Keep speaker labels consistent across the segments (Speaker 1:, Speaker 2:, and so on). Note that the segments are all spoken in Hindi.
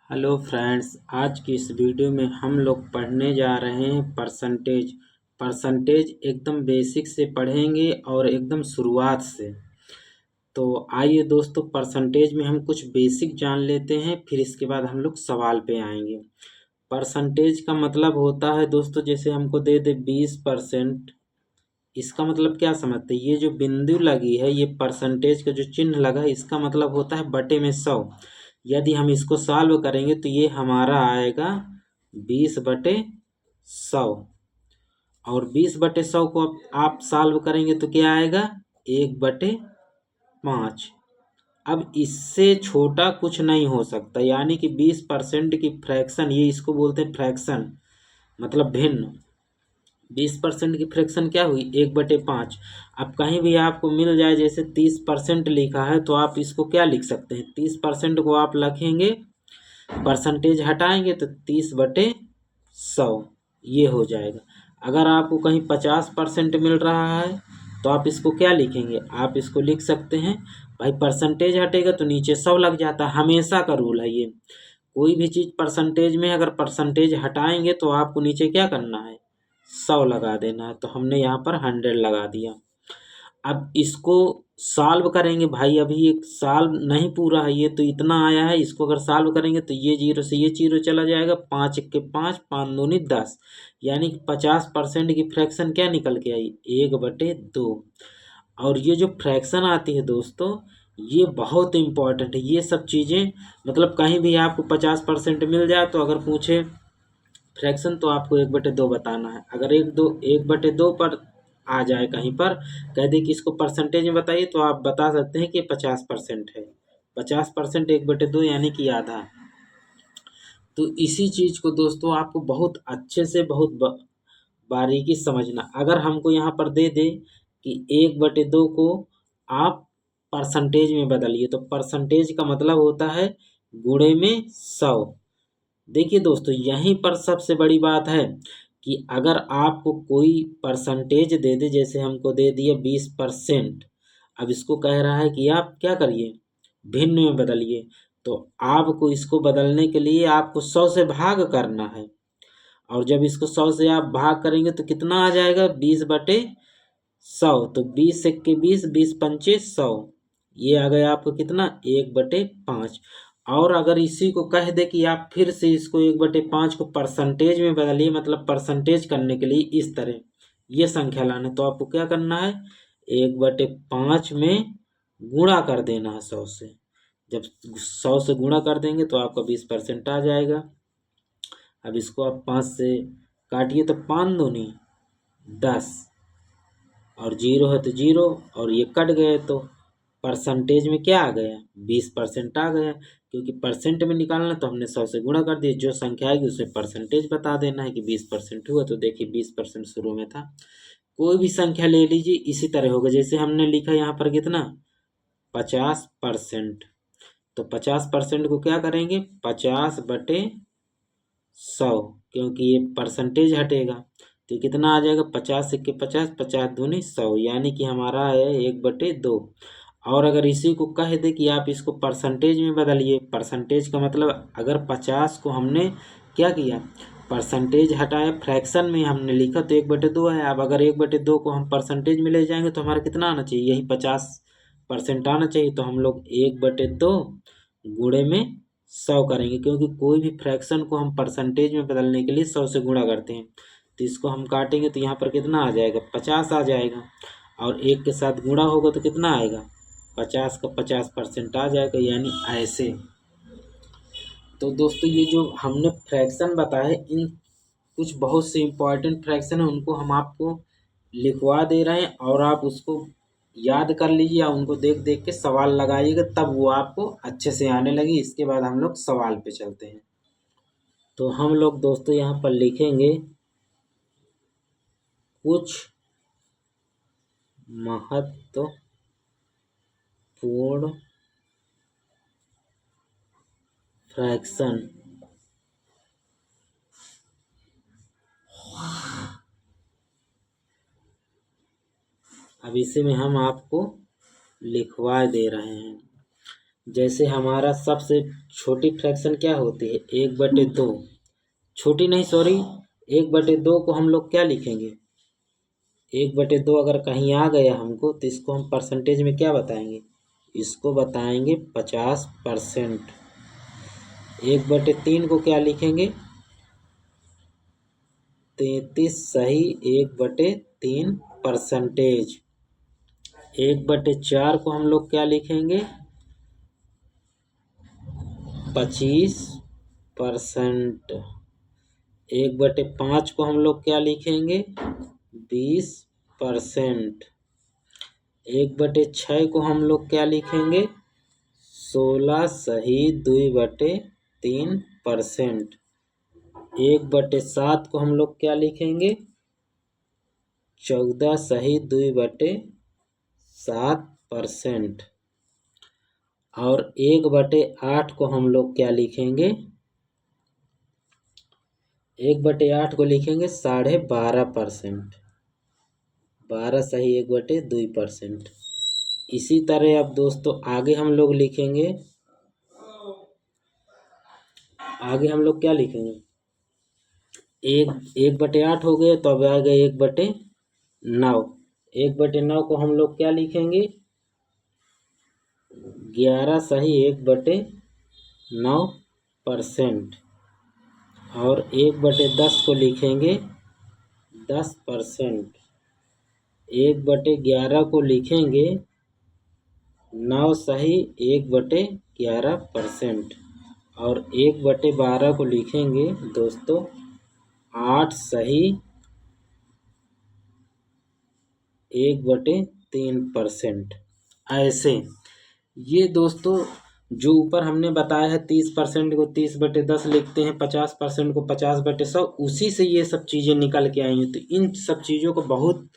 Speaker 1: हेलो फ्रेंड्स, आज की इस वीडियो में हम लोग पढ़ने जा रहे हैं परसेंटेज। परसेंटेज एकदम बेसिक से पढ़ेंगे और एकदम शुरुआत से। तो आइए दोस्तों, परसेंटेज में हम कुछ बेसिक जान लेते हैं, फिर इसके बाद हम लोग सवाल पे आएंगे। परसेंटेज का मतलब होता है दोस्तों, जैसे हमको दे दे 20%। इसका मतलब क्या समझते हैं? ये जो बिंदु लगी है, ये परसेंटेज का जो चिन्ह लगा है, इसका मतलब होता है बटे में 100। यदि हम इसको सॉल्व करेंगे तो ये हमारा आएगा 20/100। और 20/100 को आप सॉल्व करेंगे तो क्या आएगा? 1/5। अब इससे छोटा कुछ नहीं हो सकता, यानी कि 20% की फ्रैक्शन, ये इसको बोलते हैं फ्रैक्शन, मतलब भिन्न। 20% की फ्रैक्शन क्या हुई? 1/5। अब कहीं भी आपको मिल जाए, जैसे 30% लिखा है, तो आप इसको क्या लिख सकते हैं? 30% को आप लिखेंगे, परसेंटेज हटाएंगे तो 30/100 ये हो जाएगा। अगर आपको कहीं 50% मिल रहा है तो आप इसको क्या लिखेंगे? आप इसको लिख सकते हैं, भाई परसेंटेज हटेगा तो नीचे 100 लग जाता है, हमेशा का रूल है ये। कोई भी चीज़ परसेंटेज में अगर परसेंटेज हटाएंगे तो आपको नीचे क्या करना है? 100 लगा देना है। तो हमने यहाँ पर 100 लगा दिया। अब इसको सॉल्व करेंगे भाई, अभी एक सॉल्व नहीं पूरा है, ये तो इतना आया है। इसको अगर सॉल्व करेंगे तो ये जीरो से ये जीरो चला जाएगा, 5 के 5, 5 दूनी 10, यानी कि 50% की फ्रैक्शन क्या निकल के आई? 1/2। और ये जो फ्रैक्शन आती है दोस्तों, ये बहुत इम्पॉर्टेंट है। ये सब चीज़ें मतलब कहीं भी आपको 50% मिल जाए तो अगर पूछे फ्रैक्शन तो आपको 1/2 बताना है। अगर 1/2 पर आ जाए, कहीं पर कह दे कि इसको परसेंटेज में बताइए, तो आप बता सकते हैं कि 50% है। 50% 1/2 यानी कि आधा। तो इसी चीज़ को दोस्तों आपको बहुत अच्छे से बहुत बारीकी समझना। अगर हमको यहाँ पर दे दे कि 1/2 को आप परसेंटेज में बदलिए, तो परसेंटेज का मतलब होता है गुणे में 100। देखिए दोस्तों, यहीं पर सबसे बड़ी बात है कि अगर आपको कोई परसेंटेज दे दे, जैसे हमको दे दिया 20%। अब इसको कह रहा है कि आप क्या करिए? भिन्न में बदलिए। तो आपको इसको बदलने के लिए आपको 100 से भाग करना है। और जब इसको 100 से आप भाग करेंगे तो कितना आ जाएगा? 20/100। तो 20 × 20, 20×5 = 100। ये आ गया आपको कितना? 1/5। और अगर इसी को कह दे कि आप फिर से इसको 1/5 को परसेंटेज में बदलिए, मतलब परसेंटेज करने के लिए इस तरह ये संख्या लाना, तो आपको क्या करना है? 1/5 में गुणा कर देना है 100 से। जब 100 से गुणा कर देंगे तो आपका 20% आ जाएगा। अब इसको आप 5 से काटिए तो 5 दूनी 10, और जीरो है तो जीरो, और ये कट गए तो परसेंटेज में क्या आ गया? 20% आ गया। क्योंकि परसेंट में निकालना तो हमने 100 से गुणा कर दिया, जो संख्या आएगी उसे परसेंटेज बता देना है कि 20% हुआ। तो देखिए 20% शुरू में था। कोई भी संख्या ले लीजिए, इसी तरह होगा। जैसे हमने लिखा यहाँ पर कितना? 50%। तो 50% को क्या करेंगे? 50/100, क्योंकि ये परसेंटेज हटेगा तो कितना आ जाएगा? 50 × 50, 50 दूनी 100, यानी कि हमारा है 1/2। और अगर इसी को कह दे कि आप इसको परसेंटेज में बदलिए, परसेंटेज का मतलब अगर 50 को हमने क्या किया? परसेंटेज हटाया, फ्रैक्शन में हमने लिखा तो 1/2 है। अब अगर 1/2 को हम परसेंटेज में ले जाएंगे तो हमारा कितना आना चाहिए? यही 50% आना चाहिए। तो हम लोग 1/2 गुणे में 100 करेंगे, क्योंकि कोई भी फ्रैक्शन को हम परसेंटेज में बदलने के लिए 100 से गुणा करते हैं। तो इसको हम काटेंगे तो यहाँ पर कितना आ जाएगा? 50 आ जाएगा। और 1 के साथ गुणा होगा तो कितना आएगा? 50 का 50% आ जाएगा, यानी ऐसे। तो दोस्तों, ये जो हमने फ्रैक्शन बताए, इन कुछ बहुत से इम्पॉर्टेंट फ्रैक्शन है, उनको हम आपको लिखवा दे रहे हैं, और आप उसको याद कर लीजिए या उनको देख देख के सवाल लगाइएगा, तब वो आपको अच्छे से आने लगी। इसके बाद हम लोग सवाल पे चलते हैं। तो हम लोग दोस्तों यहाँ पर लिखेंगे कुछ महत्वपूर्ण फ्रैक्शन। अब इसी में हम आपको लिखवा दे रहे हैं। जैसे हमारा सबसे छोटी फ्रैक्शन क्या होती है, 1/2। छोटी नहीं, सॉरी, 1/2 को हम लोग क्या लिखेंगे, 1/2 अगर कहीं आ गया हमको तो इसको हम परसेंटेज में क्या बताएंगे, इसको बताएंगे 50%। 1/3 को क्या लिखेंगे, 33 सही 1/3 परसेंटेज। 1/4 को हम लोग क्या लिखेंगे, 25%। 1/5 को हम लोग क्या लिखेंगे, 20%। 1/6 को हम लोग क्या लिखेंगे, 16 सही 2/3%। 1/7 को हम लोग क्या लिखेंगे, 14 सही 2/7%। और 1/8 को हम लोग क्या लिखेंगे, 1/8 को लिखेंगे 12.5%। 12 सही 1/2%। इसी तरह अब दोस्तों आगे हम लोग लिखेंगे, आगे हम लोग क्या लिखेंगे, 1/8 हो गए तो अब आ गए 1/9। 1/9 को हम लोग क्या लिखेंगे, 11 सही 1/9%। और 1/10 को लिखेंगे 10%। 1/11 को लिखेंगे 9 सही 1/11%। और 1/12 को लिखेंगे दोस्तों 8 सही 1/3%। ऐसे ये दोस्तों जो ऊपर हमने बताया है 30% को 30/10 लिखते हैं, 50% को 50/100, उसी से ये सब चीज़ें निकल के आई हैं। तो इन सब चीज़ों को बहुत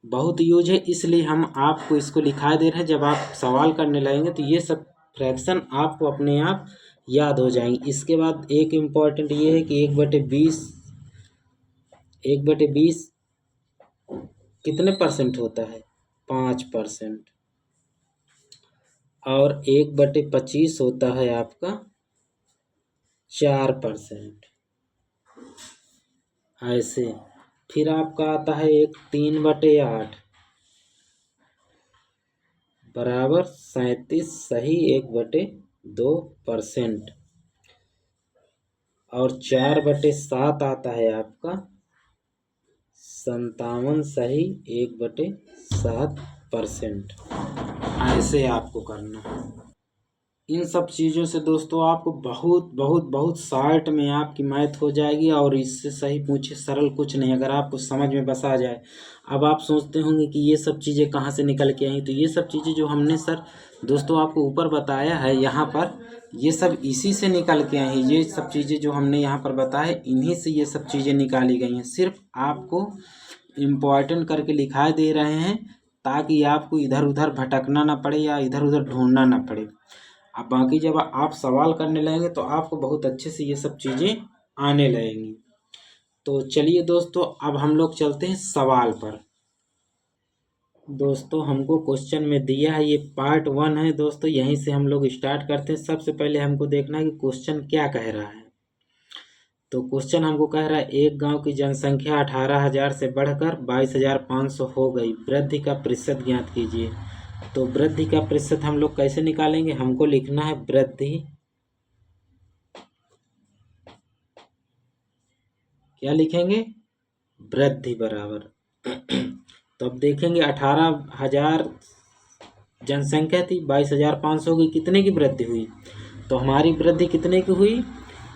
Speaker 1: बहुत यूज है, इसलिए हम आपको इसको लिखा दे रहे हैं। जब आप सवाल करने लगेंगे तो ये सब फ्रैक्शन आपको अपने आप याद हो जाएंगे। इसके बाद एक इम्पॉर्टेंट ये है कि 1/20 कितने परसेंट होता है, 5%। और 1/25 होता है आपका 4%। ऐसे फिर आपका आता है एक 3/8 बराबर 37 सही 1/2%। और 4/7 आता है आपका 57 सही 1/7%। ऐसे आपको करना है। इन सब चीज़ों से दोस्तों आपको बहुत बहुत बहुत शॉर्ट में आपकी मैथ हो जाएगी। और इससे सही पूछे सरल कुछ नहीं, अगर आपको समझ में बस आ जाए। अब आप सोचते होंगे कि ये सब चीज़ें कहाँ से निकल के आई, तो ये सब चीज़ें जो हमने सर दोस्तों आपको ऊपर बताया है यहाँ पर, ये सब इसी से निकल के आई हैं। ये सब चीज़ें जो हमने यहाँ पर बताया इन्हीं से ये सब चीज़ें निकाली गई हैं। सिर्फ आपको इम्पॉर्टेंट करके लिखा दे रहे हैं ताकि आपको इधर उधर भटकना ना पड़े या इधर उधर ढूंढना ना पड़े। अब बाकी जब आप सवाल करने लगेंगे तो आपको बहुत अच्छे से ये सब चीज़ें आने लगेंगी। तो चलिए दोस्तों अब हम लोग चलते हैं सवाल पर। दोस्तों हमको क्वेश्चन में दिया है, ये पार्ट 1 है दोस्तों, यहीं से हम लोग स्टार्ट करते हैं। सबसे पहले हमको देखना है कि क्वेश्चन क्या कह रहा है। तो क्वेश्चन हमको कह रहा है एक गांव की जनसंख्या 18,000 से बढ़कर 22,500 हो गई, वृद्धि का प्रतिशत ज्ञात कीजिए। तो वृद्धि का प्रतिशत हम लोग कैसे निकालेंगे, हमको लिखना है वृद्धि, क्या लिखेंगे, वृद्धि बराबर तो अब देखेंगे 18,000 जनसंख्या थी, 22,500 की, कितने की वृद्धि हुई, तो हमारी वृद्धि कितने की हुई,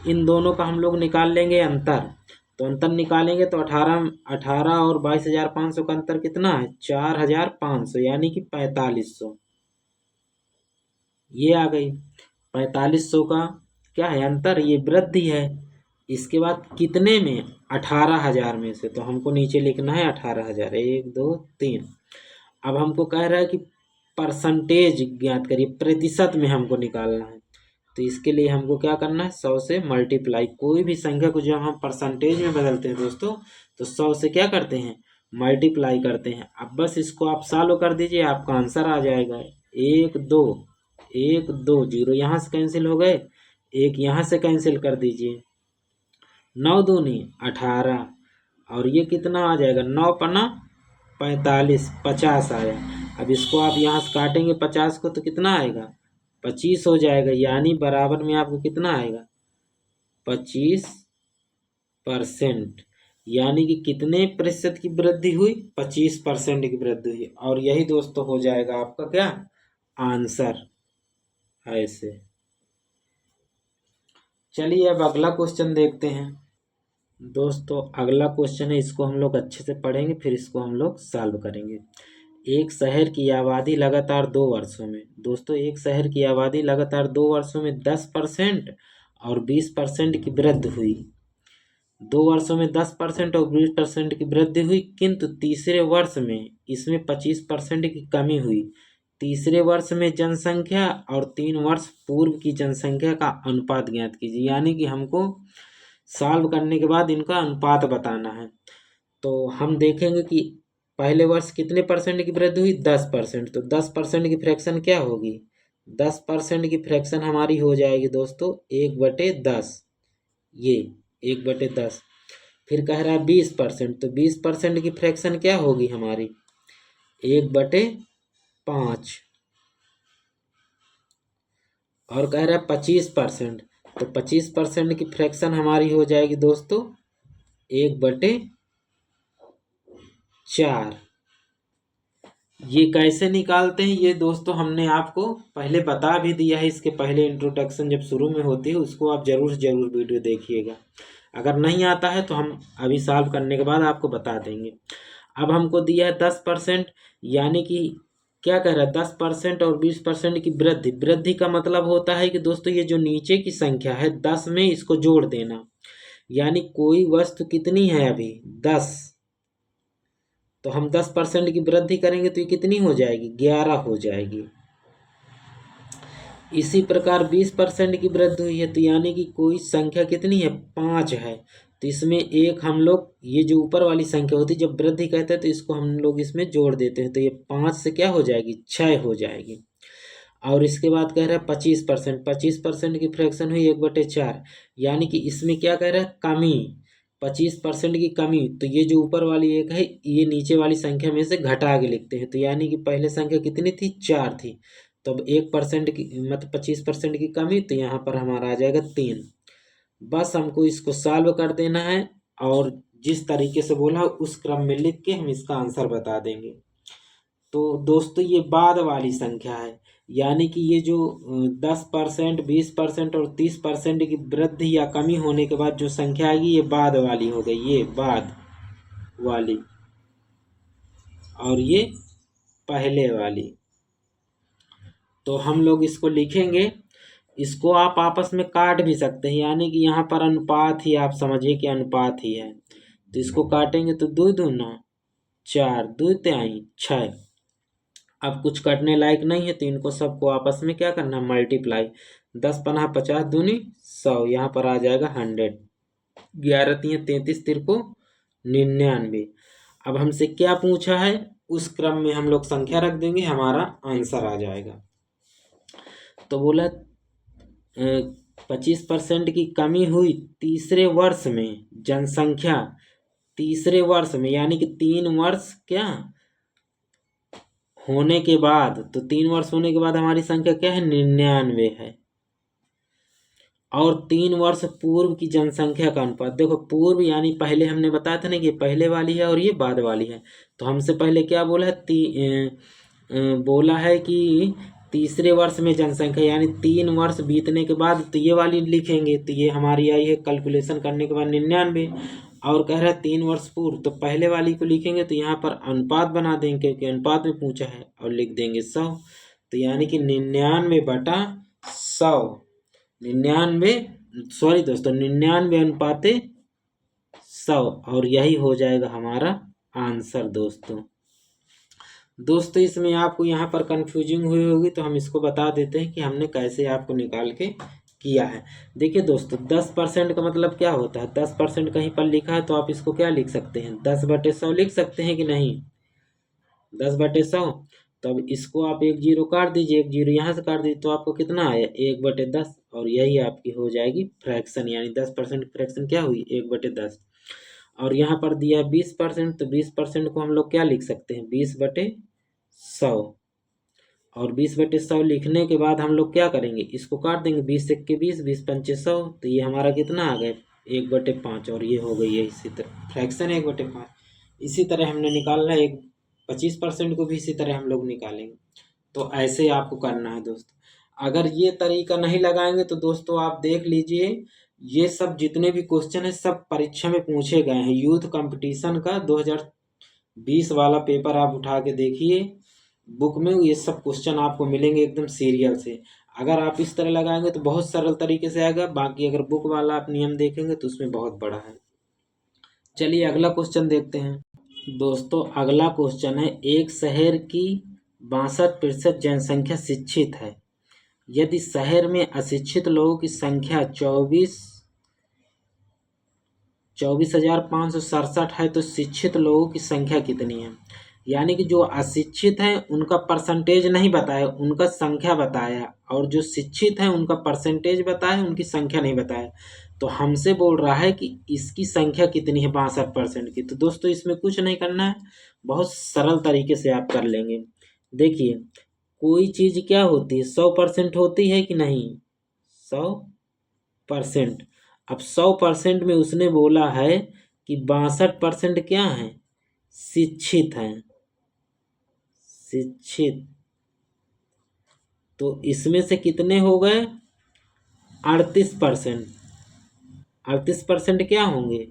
Speaker 1: इन दोनों का हम लोग निकाल लेंगे अंतर। तो अंतर निकालेंगे तो 18 और 22,500 का अंतर कितना है, 4,500 यानी कि 4,500, ये आ गई। 4,500 का क्या है अंतर, ये वृद्धि है। इसके बाद कितने में, 18,000 में से, तो हमको नीचे लिखना है 18,000, 1 2 3। अब हमको कह रहा है कि परसेंटेज ज्ञात करिए, प्रतिशत में हमको निकालना है। तो इसके लिए हमको क्या करना है, 100 से मल्टीप्लाई। कोई भी संख्या को जब हम परसेंटेज में बदलते हैं दोस्तों तो 100 से क्या करते हैं, मल्टीप्लाई करते हैं। अब बस इसको आप सॉल्व कर दीजिए, आपका आंसर आ जाएगा 1 2। 1 2 0 यहाँ से कैंसिल हो गए, एक यहाँ से कैंसिल कर दीजिए, 9 दूनी 18 और ये कितना आ जाएगा, 9 पन्ना 45, 50 आया। अब इसको आप यहाँ से काटेंगे 50 को तो कितना आएगा, 25 हो जाएगा, यानी बराबर में आपको कितना आएगा, 25%। यानी कि कितने प्रतिशत की वृद्धि हुई, 25% की वृद्धि हुई। और यही दोस्तों हो जाएगा आपका क्या आंसर। ऐसे चलिए अब अगला क्वेश्चन देखते हैं दोस्तों। अगला क्वेश्चन है, इसको हम लोग अच्छे से पढ़ेंगे फिर इसको हम लोग सॉल्व करेंगे। एक शहर की आबादी लगातार 2 वर्षों में, दोस्तों एक शहर की आबादी लगातार 2 वर्षों में 10% और 20% की वृद्धि हुई। 2 वर्षों में 10% और 20% की वृद्धि हुई, किंतु तीसरे वर्ष में इसमें 25% की कमी हुई। तीसरे वर्ष में जनसंख्या और 3 वर्ष पूर्व की जनसंख्या का अनुपात ज्ञात कीजिए। यानी कि हमको सॉल्व करने के बाद इनका अनुपात बताना है। तो हम देखेंगे कि पहले वर्ष कितने परसेंट की वृद्धि हुई, 10%। तो 10% की फ्रैक्शन क्या होगी, 10% की फ्रैक्शन हमारी हो जाएगी दोस्तों 1/10, ये 1/10। फिर कह रहा है 20%, तो 20% की फ्रैक्शन क्या होगी हमारी, 1/5। और कह रहा है 25%, तो 25% की फ्रैक्शन हमारी हो जाएगी दोस्तों 1/4। ये कैसे निकालते हैं ये दोस्तों हमने आपको पहले बता भी दिया है, इसके पहले इंट्रोडक्शन जब शुरू में होती है उसको आप जरूर से जरूर वीडियो देखिएगा। अगर नहीं आता है तो हम अभी सॉल्व करने के बाद आपको बता देंगे। अब हमको दिया है 10%, यानी कि क्या कह रहा है, 10% और 20% की वृद्धि। वृद्धि का मतलब होता है कि दोस्तों ये जो नीचे की संख्या है 10 में इसको जोड़ देना, यानी कोई वस्तु कितनी है अभी 10, तो हम 10% की वृद्धि करेंगे तो ये कितनी हो जाएगी, 11 हो जाएगी। इसी प्रकार 20% की वृद्धि हुई है, तो यानी कि कोई संख्या कितनी है 5 है, तो इसमें एक हम लोग ये जो ऊपर वाली संख्या होती है जब वृद्धि कहते हैं तो इसको हम लोग इसमें जोड़ देते हैं, तो ये 5 से क्या हो जाएगी 6 हो जाएगी। और इसके बाद कह रहा है 25%, 25% की फ्रैक्शन हुई 1/4, यानी कि इसमें क्या कह रहा है कमी, 25% की कमी। तो ये जो ऊपर वाली एक है ये नीचे वाली संख्या में से घटा के लिखते हैं, तो यानी कि पहले संख्या कितनी थी 4 थी, तो अब 1% की मतलब 25% की कमी, तो यहाँ पर हमारा आ जाएगा 3। बस हमको इसको सॉल्व कर देना है और जिस तरीके से बोला उस क्रम में लिख के हम इसका आंसर बता देंगे। तो दोस्तों ये बाद वाली संख्या है, यानी कि ये जो 10%, 20% और 30% की वृद्धि या कमी होने के बाद जो संख्या आएगी ये बाद वाली हो गई, ये बाद वाली, और ये पहले वाली। तो हम लोग इसको लिखेंगे, इसको आप आपस में काट भी सकते हैं, यानी कि यहाँ पर अनुपात ही आप समझिए कि अनुपात ही है, तो इसको काटेंगे तो 2 दूना 4, 2 तिहाई 6। अब कुछ करने लायक नहीं है तो इनको सबको आपस में क्या करना, मल्टीप्लाई, 10 पन्ना 50 दूनी 100, यहाँ पर आ जाएगा 100, 11 तिया 33 तिरको 99। अब हमसे क्या पूछा है उस क्रम में हम लोग संख्या रख देंगे, हमारा आंसर आ जाएगा। तो बोला 25% की कमी हुई तीसरे वर्ष में जनसंख्या, तीसरे वर्ष में यानी कि 3 वर्ष क्या होने के बाद, तो 3 वर्ष होने के बाद हमारी संख्या क्या है 99 है। और 3 वर्ष पूर्व की जनसंख्या का अनुपात, देखो पूर्व यानी पहले हमने बताया था ना कि पहले वाली है और ये बाद वाली है, तो हमसे पहले क्या बोला है बोला है कि तीसरे वर्ष में जनसंख्या, यानी 3 वर्ष बीतने के बाद, तो ये वाली लिखेंगे, तो ये हमारी आई है कैलकुलेशन करने के बाद 99। और कह रहा है 3 वर्ष पूर्व, तो पहले वाली को लिखेंगे तो यहाँ पर अनुपात बना देंगे क्योंकि अनुपात में पूछा है, और लिख देंगे 100, तो यानी कि 99/100, 99 सॉरी दोस्तों 99/100, और यही हो जाएगा हमारा आंसर दोस्तों इसमें आपको यहाँ पर कंफ्यूजिंग हुई होगी तो हम इसको बता देते हैं कि हमने कैसे आपको निकाल के किया है। देखिए दोस्तों 10% का मतलब क्या होता है, 10% कहीं पर लिखा है तो आप इसको क्या लिख सकते हैं 10/100 लिख सकते हैं कि नहीं, 10/100। तो अब इसको आप एक जीरो काट दीजिए, एक जीरो यहाँ से काट दीजिए, तो आपको कितना आया 1/10, और यही आपकी हो जाएगी फ्रैक्शन, यानी 10% फ्रैक्शन क्या हुई 1/10। और यहाँ पर दिया है 20%, तो 20% को हम लोग क्या लिख सकते हैं 20/100, और 20/100 लिखने के बाद हम लोग क्या करेंगे, इसको काट देंगे, 20 × 1 = 20, 20×5 = 100, तो ये हमारा कितना आ गया 1/5, और ये हो गई है इसी तरह फ्रैक्शन 1/5। इसी तरह हमने निकालना है, एक 25% को भी इसी तरह हम लोग निकालेंगे। तो ऐसे आपको करना है दोस्तों। अगर ये तरीका नहीं लगाएंगे तो दोस्तों आप देख लीजिए, ये सब जितने भी क्वेश्चन है सब परीक्षा में पूछे गए हैं। यूथ कंपटीशन का 2020 वाला पेपर आप उठा के देखिए, बुक में ये सब क्वेश्चन आपको मिलेंगे एकदम सीरियल से। अगर आप इस तरह लगाएंगे तो बहुत सरल तरीके से आएगा, बाकी अगर बुक वाला आप नियम देखेंगे तो उसमें बहुत बड़ा है। चलिए अगला क्वेश्चन देखते हैं दोस्तों। अगला क्वेश्चन है, एक शहर की 62% जनसंख्या शिक्षित है। यदि शहर में अशिक्षित लोगों की संख्या 24,567 है तो शिक्षित लोगों की संख्या कितनी है। यानी कि जो अशिक्षित हैं उनका परसेंटेज नहीं बताया, उनका संख्या बताया, और जो शिक्षित हैं उनका परसेंटेज बताया, उनकी संख्या नहीं बताया। तो हमसे बोल रहा है कि इसकी संख्या कितनी है 62% की। तो दोस्तों इसमें कुछ नहीं करना है, बहुत सरल तरीके से आप कर लेंगे। देखिए कोई चीज़ क्या होती है 100% होती है कि नहीं, 100%। अब 100% में उसने बोला है कि 62% क्या है शिक्षित हैं, शिक्षित। तो इसमें से कितने हो गए 38%। 38% क्या होंगे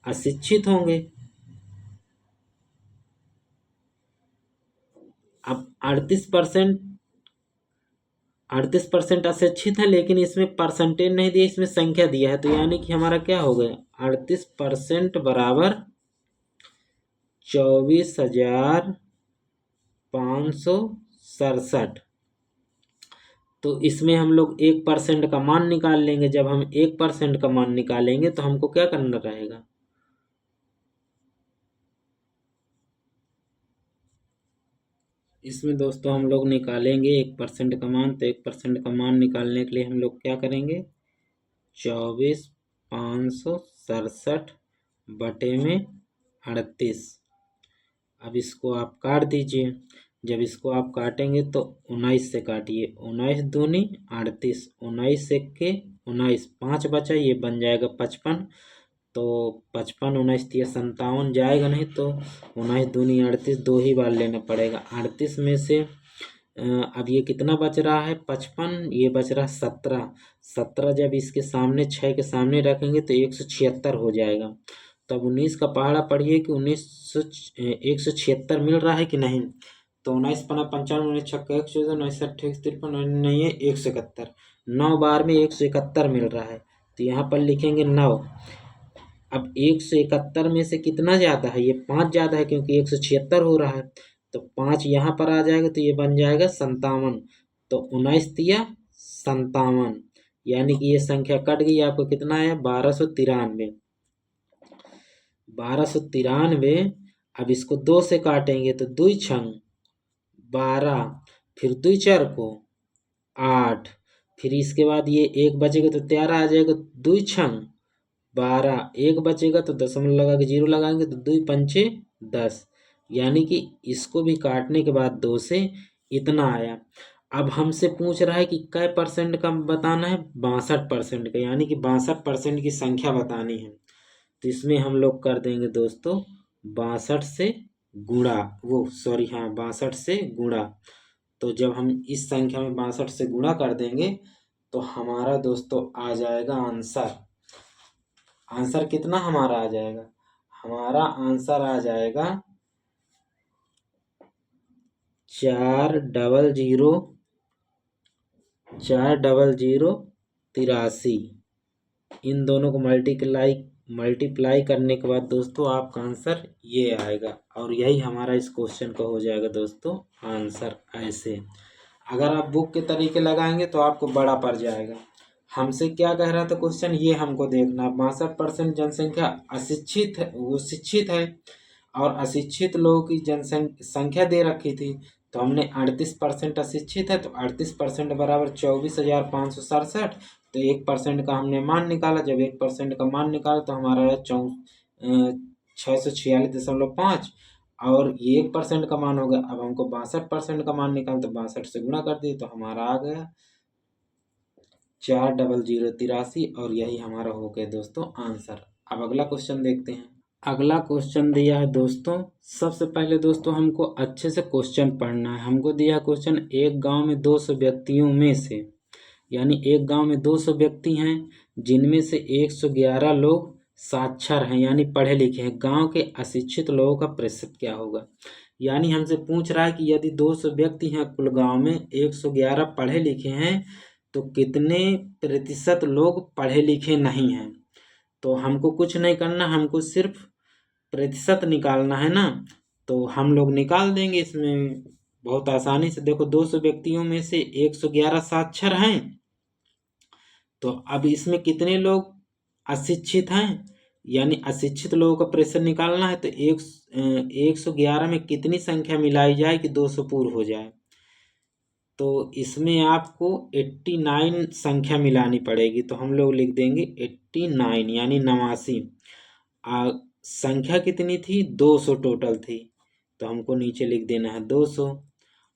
Speaker 1: अशिक्षित होंगे। अब 38% अशिक्षित है, लेकिन इसमें परसेंटेज नहीं दिया, इसमें संख्या दिया है। तो यानी कि हमारा क्या हो गया 38% बराबर 24,567। तो इसमें हम लोग 1% का मान निकाल लेंगे। जब हम 1% का मान निकालेंगे तो हमको क्या करना रहेगा, इसमें दोस्तों हम लोग निकालेंगे 1% का मान। तो 1% का मान निकालने के लिए हम लोग क्या करेंगे 24,567 बटे में 38। अब इसको आप काट दीजिए। जब इसको आप काटेंगे तो 19 से काटिए, 19 दूनी 38, 19 1 19, 5 बचा, ये बन जाएगा 55। तो 55 19 3 57 जाएगा नहीं, तो 19 दूनी 38, दो ही बार लेना पड़ेगा। 38 में से अब ये कितना बच रहा है 55, ये बच रहा है 17। 17 जब इसके सामने 6 के सामने रखेंगे तो 176 हो जाएगा। तब 19 का पहाड़ा पढ़िए कि 176 मिल रहा है कि नहीं। तो 19 5 55 19 छक्का 114 19 28 53 नहीं है 171, 9 बार में 171 मिल रहा है। तो यहाँ पर लिखेंगे 9। अब 171 में से कितना ज़्यादा है, ये 5 ज़्यादा है क्योंकि 176 हो रहा है। तो 5 यहाँ पर आ जाएगा तो ये बन जाएगा 57। तो 19 तिया 57, यानी कि ये संख्या कट गई। आपको कितना आया 1293। 1293। अब इसको 2 से काटेंगे तो 2 छंग 12, फिर 2 4 को 8, फिर इसके बाद ये 1 बचेगा तो 13 आ जाएगा, 2 छंग 12, 1 बचेगा तो दशमलव लगा के 0 लगाएंगे तो 2 पंचे 10, यानी कि इसको भी काटने के बाद 2 से इतना आया। अब हमसे पूछ रहा है कि कै परसेंट का बताना है 62% का, यानी कि 62% की संख्या बतानी है। तो इसमें हम लोग कर देंगे दोस्तों 62 से गुणा, वो सॉरी हाँ 62 से गुणा। तो जब हम इस संख्या में 62 से गुणा कर देंगे तो हमारा दोस्तों आ जाएगा आंसर। आंसर कितना हमारा आ जाएगा, हमारा आंसर आ जाएगा 40083। इन दोनों को मल्टीप्लाई करने के बाद दोस्तों आपका आंसर ये आएगा, और यही हमारा इस क्वेश्चन का हो जाएगा दोस्तों आंसर। ऐसे अगर आप बुक के तरीके लगाएंगे तो आपको बड़ा पड़ जाएगा। हमसे क्या कह रहा था क्वेश्चन, ये हमको देखना। 62% जनसंख्या अशिक्षित है, वो शिक्षित है, और अशिक्षित लोगों की जनसंख्या दे रखी थी। तो हमने 38% अशिक्षित है, तो 38% बराबर 24,567। तो 1% का हमने मान निकाला। जब 1% का मान निकाला तो हमारा है 646.5, और ये 1% का मान हो गया। अब हमको 62% का मान निकालना, तो 62 से गुणा कर दिए तो हमारा आ गया 40083, और यही हमारा हो गया दोस्तों आंसर। अब अगला क्वेश्चन देखते हैं। अगला क्वेश्चन दिया है दोस्तों, सबसे पहले दोस्तों हमको अच्छे से क्वेश्चन पढ़ना है। हमको दिया है क्वेश्चन, एक गांव में 200 व्यक्तियों में से, यानी एक गांव में 200 व्यक्ति हैं, जिनमें से 111 लोग साक्षर हैं यानी पढ़े लिखे हैं। गांव के अशिक्षित लोगों का प्रतिशत क्या होगा। यानी हमसे पूछ रहा है कि यदि 200 व्यक्ति हैं कुल गांव में, 111 पढ़े लिखे हैं, तो कितने प्रतिशत लोग पढ़े लिखे नहीं हैं। तो हमको कुछ नहीं करना, हमको सिर्फ प्रतिशत निकालना है ना। तो हम लोग निकाल देंगे इसमें बहुत आसानी से। देखो 200 व्यक्तियों में से 111 साक्षर हैं, तो अब इसमें कितने लोग अशिक्षित हैं, यानी अशिक्षित लोगों का प्रतिशत निकालना है। तो 111 में कितनी संख्या मिलाई जाए कि 200 पूर्ण हो जाए। तो इसमें आपको 89 संख्या मिलानी पड़ेगी। तो हम लोग लिख देंगे 89 यानी 89। संख्या कितनी थी, 200 टोटल थी, तो हमको नीचे लिख देना है 200।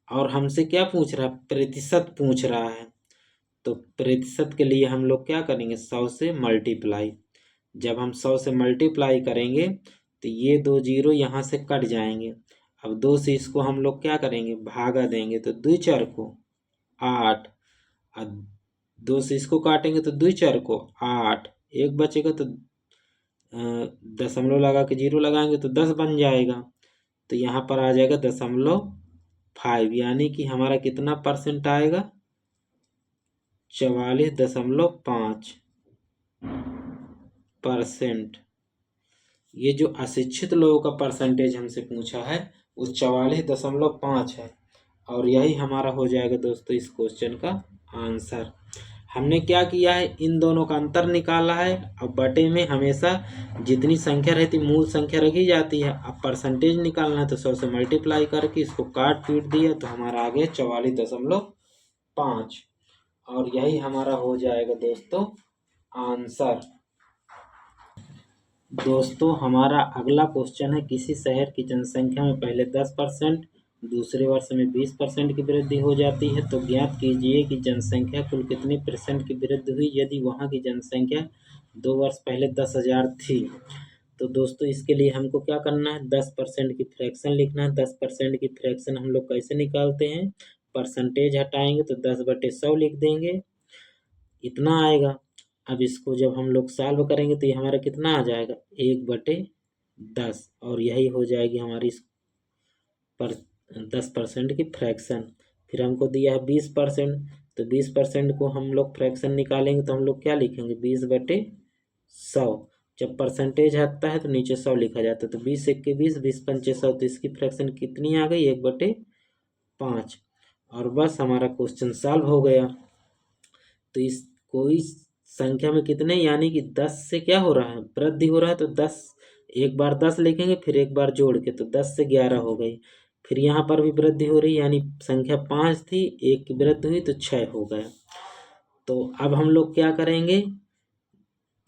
Speaker 1: और हमसे क्या पूछ रहा है, प्रतिशत पूछ रहा है। तो प्रतिशत के लिए हम लोग क्या करेंगे, 100 से मल्टीप्लाई। जब हम 100 से मल्टीप्लाई करेंगे तो ये 2 जीरो यहाँ से कट जाएंगे। अब 2 से इसको हम लोग क्या करेंगे, भागा देंगे, तो 2 4 को 8। अब 2 से इसको काटेंगे तो 2 4 को 8, एक बचेगा, तो दशमलव लगा के जीरो लगाएंगे तो 10 बन जाएगा। तो यहाँ पर आ जाएगा 0.5, यानी कि हमारा कितना परसेंट आएगा, 44.5%। ये जो अशिक्षित लोगों का परसेंटेज हमसे पूछा है वो 44.5 है, और यही हमारा हो जाएगा दोस्तों इस क्वेश्चन का आंसर। हमने क्या किया है, इन दोनों का अंतर निकाला है। अब बटे में हमेशा जितनी संख्या रहती मूल संख्या रखी जाती है। अब परसेंटेज निकालना है तो 100 से मल्टीप्लाई करके इसको काट पीट दिया तो हमारा आ गया 44.5, और यही हमारा हो जाएगा दोस्तों आंसर। दोस्तों हमारा अगला क्वेश्चन है, किसी शहर की जनसंख्या में पहले 10%, दूसरे वर्ष में 20% की वृद्धि हो जाती है, तो ज्ञात कीजिए कि जनसंख्या कुल कितनी % की वृद्धि हुई यदि वहाँ की जनसंख्या 2 वर्ष पहले 10,000 थी। तो दोस्तों इसके लिए हमको क्या करना है, 10% की फ्रैक्शन लिखना है। 10% की फ्रैक्शन हम लोग कैसे निकालते हैं, परसेंटेज हटाएंगे तो 10/100 लिख देंगे, इतना आएगा। अब इसको जब हम लोग सॉल्व करेंगे तो ये हमारा कितना आ जाएगा, 1/10, और यही हो जाएगी हमारी पर 10% की फ्रैक्शन। फिर हमको दिया है 20%, तो 20% को हम लोग फ्रैक्शन निकालेंगे तो हम लोग क्या लिखेंगे, 20/100। जब परसेंटेज हटता है तो नीचे 100 लिखा जाता है। तो 20 1 20, 20 5 100, तो इसकी फ्रैक्शन कितनी आ गई, 1/5। और बस हमारा क्वेश्चन सॉल्व हो गया। तो इस कोई संख्या में कितने, यानी कि 10 से क्या हो रहा है, वृद्धि हो रहा है, तो 10 एक बार 10 लिखेंगे, फिर एक बार जोड़ के, तो 10 से 11 हो गई। फिर यहाँ पर भी वृद्धि हो रही है, यानी संख्या 5 थी, एक की वृद्धि हुई तो 6 हो गया। तो अब हम लोग क्या करेंगे,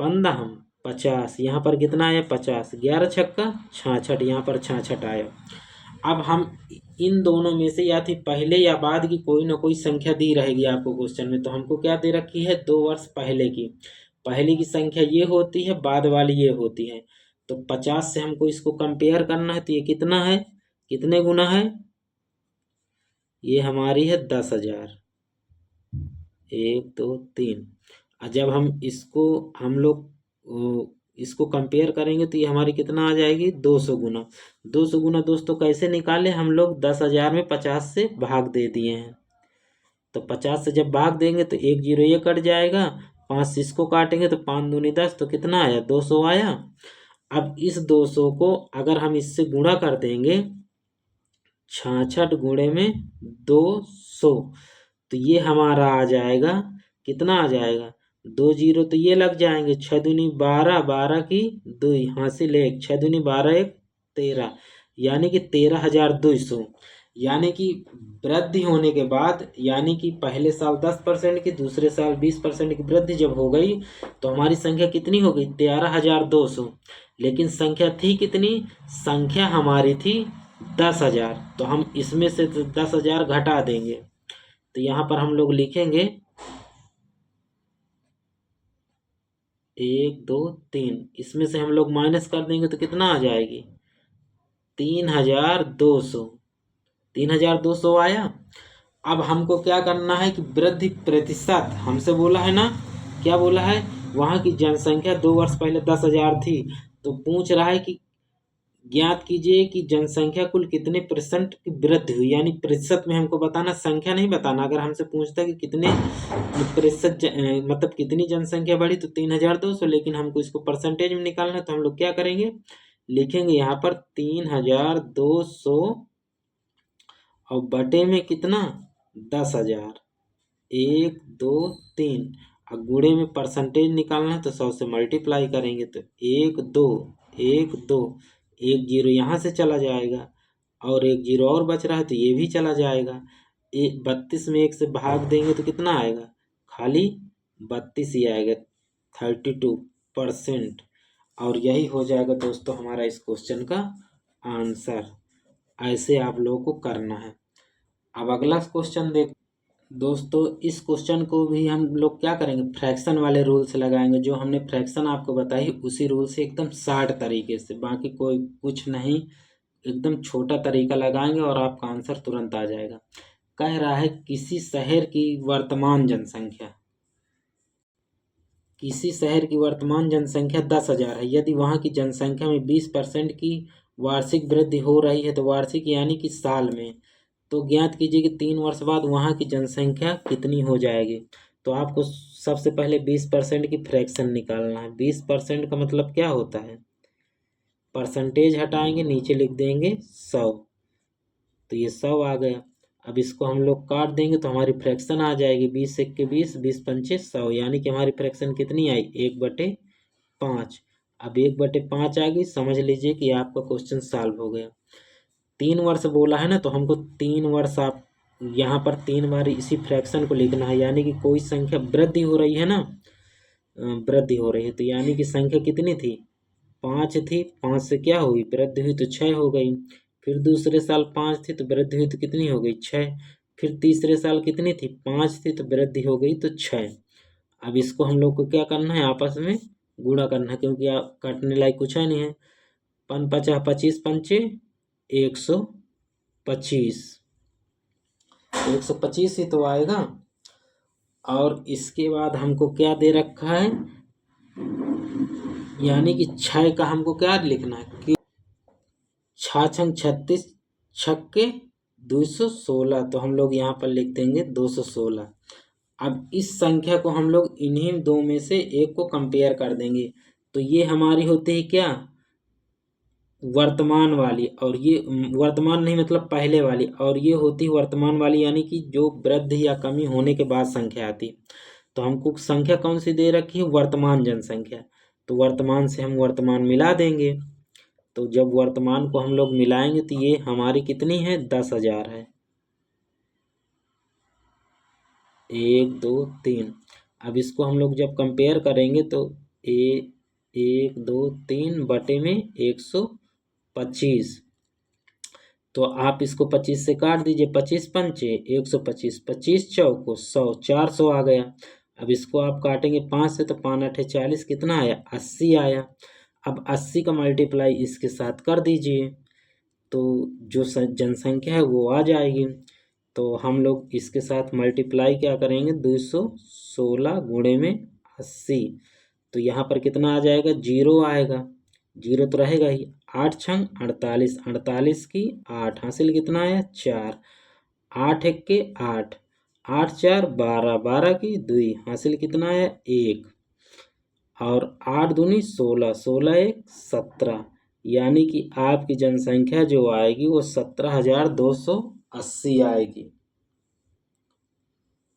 Speaker 1: 15 50, यहाँ पर कितना आया 50, 11 छक्का 66, यहाँ पर 66 आया। अब हम इन दोनों में से या थी पहले या बाद की कोई ना कोई संख्या दी रहेगी आपको क्वेश्चन में। तो हमको क्या दे रखी है, 2 वर्ष पहले की। पहले की संख्या ये होती है, बाद वाली ये होती है। तो 50 से हमको इसको कंपेयर करना है, तो ये कितना है, कितने गुना है, ये हमारी है 10,000, 1 2 3। जब हम इसको हम लोग इसको कंपेयर करेंगे तो ये हमारी कितना आ जाएगी, 200 गुना। 200 गुना दोस्तों कैसे निकाले, हम लोग 10,000 में 50 से भाग दे दिए हैं। तो 50 से जब भाग देंगे तो 1 जीरो ये कट जाएगा, 5 से इसको काटेंगे तो 5 दूनी 10, तो कितना आया, 200 आया। अब इस 200 को अगर हम इससे गुणा कर देंगे, 66 गुणे में 200, तो ये हमारा आ जाएगा, कितना आ जाएगा, 2 जीरो तो ये लग जाएंगे, 6 दूनी 12, 12 की 2, यहाँ से ले 6 दूनी 12 1 13, यानी कि 13,200। यानी कि वृद्धि होने के बाद, यानी कि पहले साल 10% की, दूसरे साल 20% की वृद्धि जब हो गई तो हमारी संख्या कितनी हो गई? 13,200। लेकिन संख्या थी कितनी? संख्या हमारी थी 10,000। तो हम इसमें से 10,000 घटा देंगे। तो यहाँ पर हम लोग लिखेंगे 1 2 3, इसमें से हम लोग माइनस कर देंगे तो कितना आ जाएगी? 3,200। 3,200 आया। अब हमको क्या करना है कि वृद्धि प्रतिशत हमसे बोला है ना, क्या बोला है? वहाँ की जनसंख्या 2 वर्ष पहले 10,000 थी, तो पूछ रहा है कि ज्ञात कीजिए कि जनसंख्या कुल कितने % की वृद्धि हुई। यानी प्रतिशत में हमको बताना, संख्या नहीं बताना। अगर हमसे पूछता कि कितने प्रतिशत मतलब कितनी जनसंख्या बढ़ी तो 3,200, लेकिन हमको इसको परसेंटेज में निकालना है, तो हम लोग क्या करेंगे? लिखेंगे यहाँ पर 3,200 और बटे में कितना? 10,000। 1 2 3, और गुणे में परसेंटेज निकालना है तो 100 से मल्टीप्लाई करेंगे तो 1 2 1 2, एक जीरो यहाँ से चला जाएगा और एक जीरो और बच रहा है तो ये भी चला जाएगा। 32 में 1 से भाग देंगे तो कितना आएगा? खाली 32 ही आएगा, 32%। और यही हो जाएगा दोस्तों हमारा इस क्वेश्चन का आंसर। ऐसे आप लोगों को करना है। अब अगला क्वेश्चन देख दोस्तों, इस क्वेश्चन को भी हम लोग क्या करेंगे? फ्रैक्शन वाले रूल से लगाएंगे। जो हमने फ्रैक्शन आपको बताई उसी रूल से एकदम शार्ट तरीके से, बाकी कोई कुछ नहीं, एकदम छोटा तरीका लगाएंगे और आपका आंसर तुरंत आ जाएगा। कह रहा है किसी शहर की वर्तमान जनसंख्या, किसी शहर की वर्तमान जनसंख्या 10,000 है। यदि वहाँ की जनसंख्या में 20% की वार्षिक वृद्धि हो रही है, तो वार्षिक यानी कि साल में, तो ज्ञात कीजिए कि 3 वर्ष बाद वहाँ की जनसंख्या कितनी हो जाएगी। तो आपको सबसे पहले 20% की फ्रैक्शन निकालना है। 20% का मतलब क्या होता है? परसेंटेज हटाएंगे, नीचे लिख देंगे 100, तो ये 100 आ गया। अब इसको हम लोग काट देंगे तो हमारी फ्रैक्शन आ जाएगी 20 एक के 20, 20 पंचे 100, यानी कि हमारी फ्रैक्शन कितनी आई? 1/5। अब 1/5 आ गई, समझ लीजिए कि आपका क्वेश्चन सॉल्व हो गया। 3 वर्ष बोला है ना, तो हमको 3 वर्ष, आप यहाँ पर 3 बार इसी फ्रैक्शन को लिखना है। यानी कि कोई संख्या वृद्धि हो रही है ना, वृद्धि हो रही है, तो यानी कि संख्या कितनी थी? 5 थी। 5 से क्या हुई? वृद्धि हुई तो 6 हो गई। फिर दूसरे साल 5 थी तो वृद्धि हुई तो कितनी हो गई? 6। फिर तीसरे साल कितनी थी? 5 थी तो वृद्धि हो गई तो 6। अब इसको हम लोग को क्या करना है? आपस में गुणा करना है, क्योंकि आप काटने लायक कुछ है नहीं है। 5 × 25 पंचे 125, 125 ही तो आएगा। और इसके बाद हमको क्या दे रखा है? यानी कि 6 का हमको क्या लिखना है कि 6 छंग 36, छक्के 216, तो हम लोग यहाँ पर लिख देंगे 216। अब इस संख्या को हम लोग इन्हीं दो में से एक को कंपेयर कर देंगे, तो ये हमारी होती है क्या? वर्तमान वाली, और ये वर्तमान नहीं मतलब पहले वाली, और ये होती वर्तमान वाली, यानी कि जो वृद्धि या कमी होने के बाद संख्या आती। तो हमको संख्या कौन सी दे रखी है? वर्तमान जनसंख्या। तो वर्तमान से हम वर्तमान मिला देंगे, तो जब वर्तमान को हम लोग मिलाएंगे तो ये हमारी कितनी है? 10,000 है। 1 2 3। अब इसको हम लोग जब कंपेयर करेंगे तो 1 2 3 बटे में 125, तो आप इसको 25 से काट दीजिए। 25 पंचे 125, 25 चौको 100, 400 आ गया। अब इसको आप काटेंगे 5 से, तो 5 8 40, कितना आया? 80 आया। अब 80 का मल्टीप्लाई इसके साथ कर दीजिए, तो जो जनसंख्या है वो आ जाएगी। तो हम लोग इसके साथ मल्टीप्लाई क्या करेंगे? 216 गुणे में 80, तो यहाँ पर कितना आ जाएगा? 0 आएगा। 0 तो रहेगा ही। 8 छंग 48, 48 की 8, हासिल कितना आया? 4। 8 एक के 8, 8 4 12, 12 की 2, हासिल कितना आया? 1। और 8 दूनी 16, 16 एक 17, यानी कि आपकी जनसंख्या जो आएगी वो 17,280 आएगी।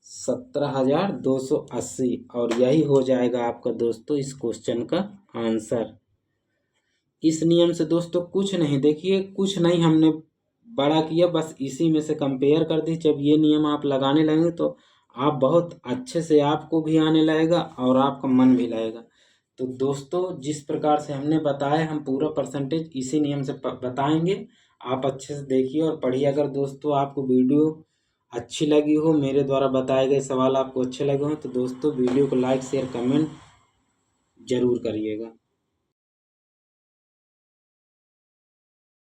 Speaker 1: 17,280, और यही हो जाएगा आपका दोस्तों इस क्वेश्चन का आंसर। इस नियम से दोस्तों कुछ नहीं, देखिए कुछ नहीं हमने बड़ा किया, बस इसी में से कंपेयर कर दी। जब ये नियम आप लगाने लगेंगे तो आप बहुत अच्छे से, आपको भी आने लगेगा और आपका मन भी लगेगा। तो दोस्तों जिस प्रकार से हमने बताया, हम पूरा परसेंटेज इसी नियम से बताएंगे। आप अच्छे से देखिए और पढ़िए। अगर दोस्तों आपको वीडियो अच्छी लगी हो, मेरे द्वारा बताए गए सवाल आपको अच्छे लगे हो, तो दोस्तों वीडियो को लाइक शेयर कमेंट जरूर करिएगा।